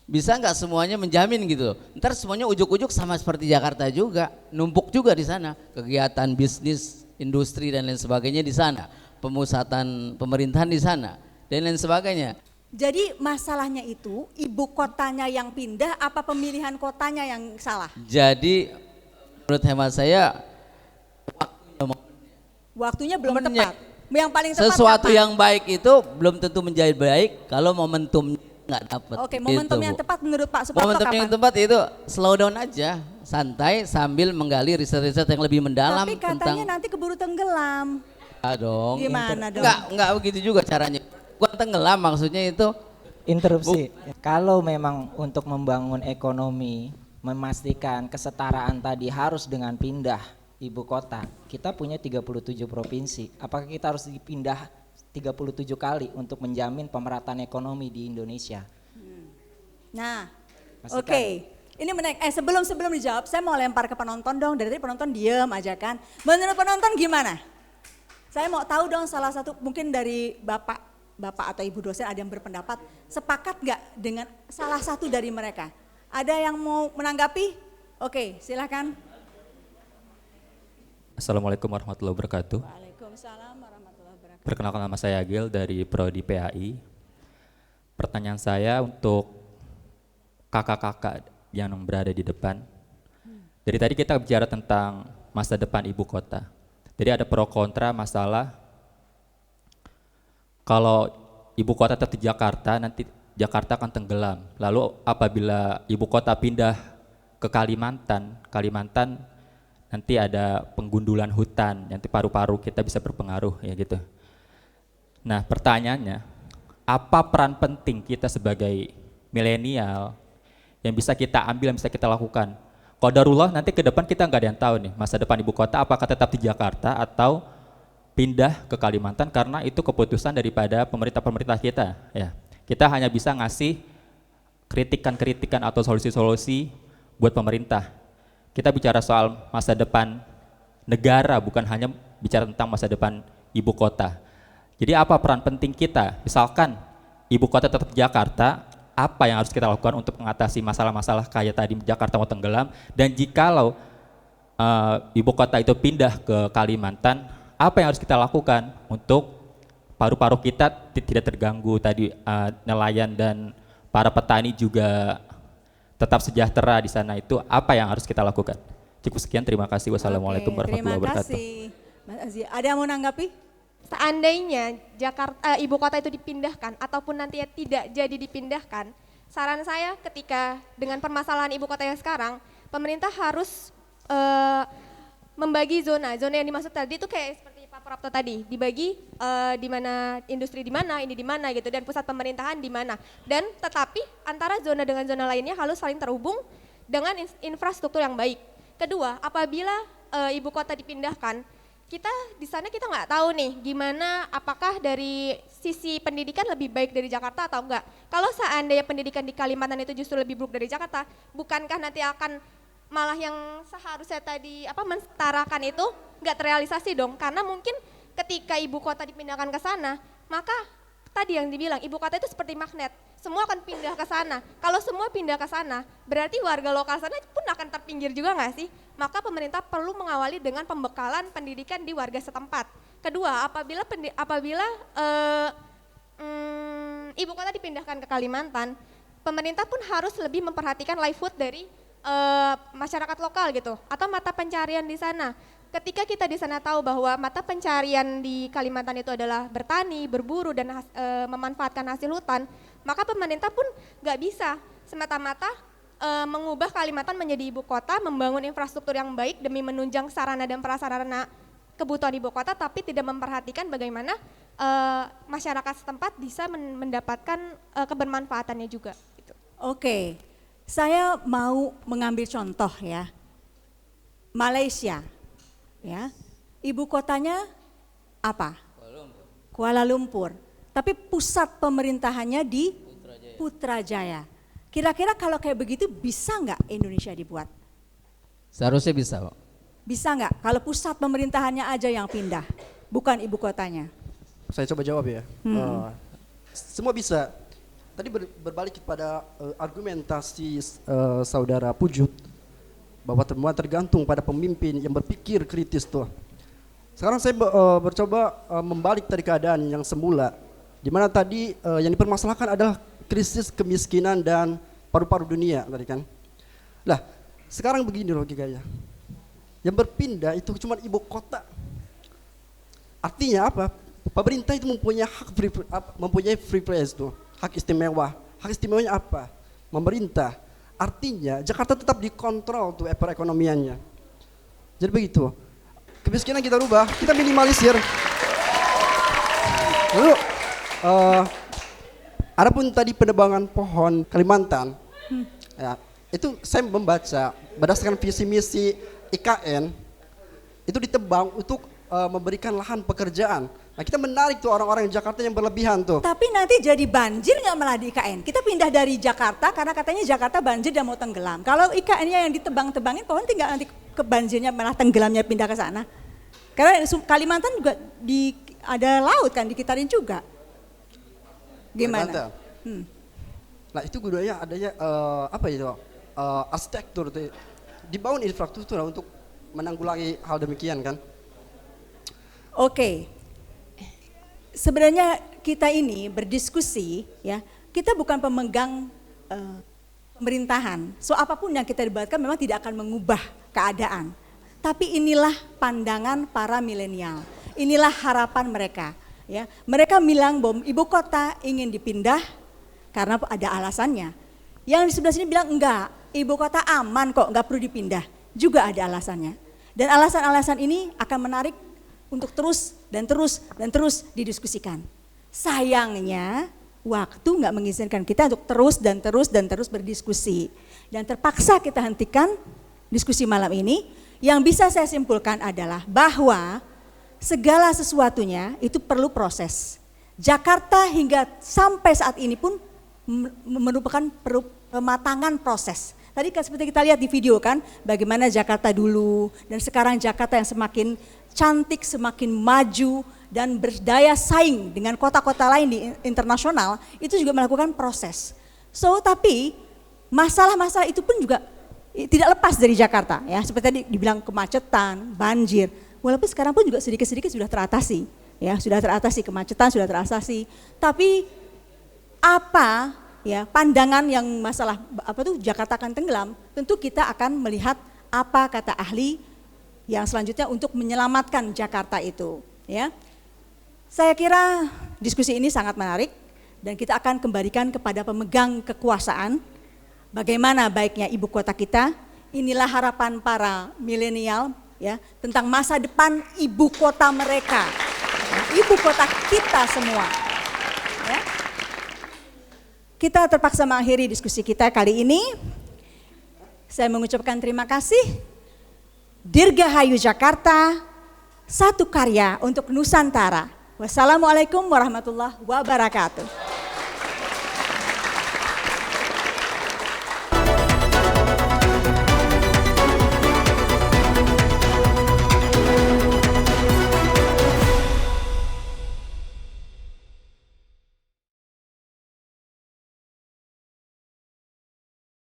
[SPEAKER 7] Bisa enggak semuanya menjamin gitu loh. Ntar semuanya ujuk-ujuk sama seperti Jakarta juga, numpuk juga di sana, kegiatan bisnis, industri dan lain sebagainya di sana, pemusatan pemerintahan di sana dan lain sebagainya.
[SPEAKER 2] Jadi masalahnya itu ibu kotanya yang pindah apa pemilihan kotanya yang salah?
[SPEAKER 7] Jadi menurut hemat saya
[SPEAKER 2] waktunya belum
[SPEAKER 7] momennya.
[SPEAKER 2] tepat. Yang paling tepat
[SPEAKER 7] Sesuatu
[SPEAKER 2] kapan?
[SPEAKER 7] yang baik itu belum tentu menjadi baik kalau momentum nggak dapat.
[SPEAKER 2] Oke, momentum
[SPEAKER 7] Gitu,
[SPEAKER 2] yang
[SPEAKER 7] Bu.
[SPEAKER 2] tepat menurut Pak Suparto
[SPEAKER 7] Momentum
[SPEAKER 2] kapan?
[SPEAKER 7] yang tepat itu slow down aja, santai sambil menggali riset-riset yang lebih mendalam
[SPEAKER 2] Tapi katanya nanti keburu tenggelam.
[SPEAKER 7] dong.
[SPEAKER 2] Gimana dong?
[SPEAKER 7] Enggak begitu juga caranya. Bukan tenggelam maksudnya itu.
[SPEAKER 4] Interupsi. Kalau memang untuk membangun ekonomi, memastikan kesetaraan tadi harus dengan pindah ibu kota. Kita punya 37 provinsi. Apakah kita harus dipindah 37 kali untuk menjamin pemerataan ekonomi di Indonesia?
[SPEAKER 2] Nah,
[SPEAKER 4] Pastikan.
[SPEAKER 2] oke. Ini menarik. Sebelum dijawab, saya mau lempar ke penonton dong. Dari tadi penonton diem aja kan. Menurut penonton gimana? Saya mau tahu dong salah satu mungkin dari bapak atau ibu dosen ada yang berpendapat sepakat nggak dengan salah satu dari mereka? Ada yang mau menanggapi? Oke, silakan.
[SPEAKER 11] Assalamualaikum warahmatullahi wabarakatuh.
[SPEAKER 2] Waalaikumsalam warahmatullahi wabarakatuh.
[SPEAKER 11] Perkenalkan, nama saya Agil dari Prodi PAI. Pertanyaan saya untuk kakak-kakak yang berada di depan. Dari tadi kita bicara tentang masa depan ibu kota. Jadi ada pro kontra masalah kalau ibu kota tetap di Jakarta, nanti Jakarta akan tenggelam. Lalu apabila ibu kota pindah ke Kalimantan nanti ada penggundulan hutan, nanti paru-paru kita bisa berpengaruh ya gitu. Nah, pertanyaannya, apa peran penting kita sebagai milenial yang bisa kita ambil, yang bisa kita lakukan? Qadarullah nanti ke depan kita nggak ada yang tahu nih masa depan ibu kota apakah tetap di Jakarta atau pindah ke Kalimantan, karena itu keputusan daripada pemerintah kita ya. Kita hanya bisa ngasih kritikan-kritikan atau solusi-solusi buat pemerintah. Kita bicara soal masa depan negara, bukan hanya bicara tentang masa depan ibu kota. Jadi apa peran penting kita? Misalkan ibu kota tetap di Jakarta, apa yang harus kita lakukan untuk mengatasi masalah-masalah kayak tadi Jakarta mau tenggelam, dan jikalau ibu kota itu pindah ke Kalimantan, apa yang harus kita lakukan untuk paru-paru kita tidak terganggu tadi, nelayan dan para petani juga tetap sejahtera di sana, itu apa yang harus kita lakukan? Cukup sekian, terima kasih. Wassalamualaikum warahmatullahi wabarakatuh.
[SPEAKER 2] Terima kasih. Mas Aziz, ada yang mau nanggapi?
[SPEAKER 5] Seandainya Jakarta ibu kota itu dipindahkan ataupun nantinya tidak jadi dipindahkan, saran saya ketika dengan permasalahan ibu kota yang sekarang, pemerintah harus membagi zona yang dimaksud tadi itu kayak seperti Pak Prapto tadi, dibagi di mana industri di mana, ini di mana gitu, dan pusat pemerintahan di mana. Dan tetapi antara zona dengan zona lainnya harus saling terhubung dengan infrastruktur yang baik. Kedua, apabila ibu kota dipindahkan, kita di sana kita nggak tahu nih gimana, apakah dari sisi pendidikan lebih baik dari Jakarta atau enggak. Kalau seandainya pendidikan di Kalimantan itu justru lebih buruk dari Jakarta, bukankah nanti akan malah yang seharusnya tadi mensetarakan itu nggak terrealisasi dong? Karena mungkin ketika ibu kota dipindahkan ke sana, maka tadi yang dibilang ibu kota itu seperti magnet, semua akan pindah ke sana. Kalau semua pindah ke sana, berarti warga lokal sana pun akan terpinggir juga nggak sih? Maka pemerintah perlu mengawali dengan pembekalan pendidikan di warga setempat. Kedua, apabila ibu kota dipindahkan ke Kalimantan, pemerintah pun harus lebih memperhatikan livelihood dari masyarakat lokal gitu, atau mata pencarian di sana. Ketika kita di sana tahu bahwa mata pencarian di Kalimantan itu adalah bertani, berburu, dan memanfaatkan hasil hutan, maka pemerintah pun nggak bisa semata-mata mengubah Kalimantan menjadi ibu kota, membangun infrastruktur yang baik demi menunjang sarana dan prasarana kebutuhan ibu kota, tapi tidak memperhatikan bagaimana masyarakat setempat bisa mendapatkan kebermanfaatannya juga. Gitu.
[SPEAKER 2] Oke, saya mau mengambil contoh ya, Malaysia, ya, ibu kotanya apa? Kuala Lumpur. Tapi pusat pemerintahannya di Putrajaya. Kira-kira kalau kayak begitu bisa nggak Indonesia dibuat?
[SPEAKER 7] Seharusnya bisa, Pak.
[SPEAKER 2] Bisa nggak kalau pusat pemerintahannya aja yang pindah, bukan ibu kotanya?
[SPEAKER 12] Saya coba jawab ya. Semua bisa. Tadi berbalik kepada argumentasi saudara Pujut bahwa semua tergantung pada pemimpin yang berpikir kritis tuh. Sekarang saya bercoba membalik dari keadaan yang semula, di mana tadi yang dipermasalahkan adalah krisis kemiskinan dan paru-paru dunia tadi kan. Lah, sekarang begini logikanya. Yang berpindah itu cuma ibu kota. Artinya apa? Pemerintah itu mempunyai free place tuh, hak istimewa. Hak istimewanya apa? Pemerintah. Artinya Jakarta tetap dikontrol tuh perekonomiannya. Jadi begitu. Kemiskinan kita rubah, kita minimalisir. Lalu adapun tadi penebangan pohon Kalimantan, ya, itu saya membaca berdasarkan visi misi IKN itu ditebang untuk memberikan lahan pekerjaan. Nah, kita menarik tuh orang-orang Jakarta yang berlebihan tuh.
[SPEAKER 2] Tapi nanti jadi banjir nggak malah di IKN? Kita pindah dari Jakarta karena katanya Jakarta banjir dan mau tenggelam. Kalau IKN-nya yang ditebang-tebangin, pohon tinggal nanti ke banjirnya malah tenggelamnya pindah ke sana. Karena Kalimantan juga ada laut kan dikitarin juga. Gimana?
[SPEAKER 12] Nah itu gunanya adanya apa itu arsitektur tuh, dibangun infrastruktur untuk menanggulangi hal demikian kan.
[SPEAKER 2] Oke, sebenarnya kita ini berdiskusi ya, kita bukan pemegang pemerintahan. So apapun yang kita debatkan memang tidak akan mengubah keadaan. Tapi inilah pandangan para milenial, inilah harapan mereka. Ya, mereka bilang bahwa ibu kota ingin dipindah karena ada alasannya. Yang di sebelah sini bilang enggak, ibu kota aman kok, enggak perlu dipindah. Juga ada alasannya. Dan alasan-alasan ini akan menarik untuk terus dan terus didiskusikan. Sayangnya waktu enggak mengizinkan kita untuk terus berdiskusi. Dan terpaksa kita hentikan diskusi malam ini. Yang bisa saya simpulkan adalah bahwa segala sesuatunya itu perlu proses. Jakarta hingga sampai saat ini pun merupakan pematangan proses. Tadi kan seperti kita lihat di video kan, bagaimana Jakarta dulu dan sekarang Jakarta yang semakin cantik, semakin maju dan berdaya saing dengan kota-kota lain di internasional, itu juga melakukan proses. So tapi masalah-masalah itu pun juga tidak lepas dari Jakarta ya, seperti tadi dibilang kemacetan, banjir. Walaupun sekarang pun juga sedikit-sedikit sudah teratasi, ya sudah teratasi kemacetan, sudah teratasi. Tapi apa ya pandangan yang masalah apa tuh Jakarta akan tenggelam? Tentu kita akan melihat apa kata ahli yang selanjutnya untuk menyelamatkan Jakarta itu. Ya, saya kira diskusi ini sangat menarik dan kita akan kembalikan kepada pemegang kekuasaan. Bagaimana baiknya ibu kota kita? Inilah harapan para milenial. Ya, tentang masa depan ibu kota mereka, ya, ibu kota kita semua. Ya. Kita terpaksa mengakhiri diskusi kita kali ini. Saya mengucapkan terima kasih. Dirgahayu Jakarta, satu karya untuk Nusantara. Wassalamualaikum warahmatullahi wabarakatuh.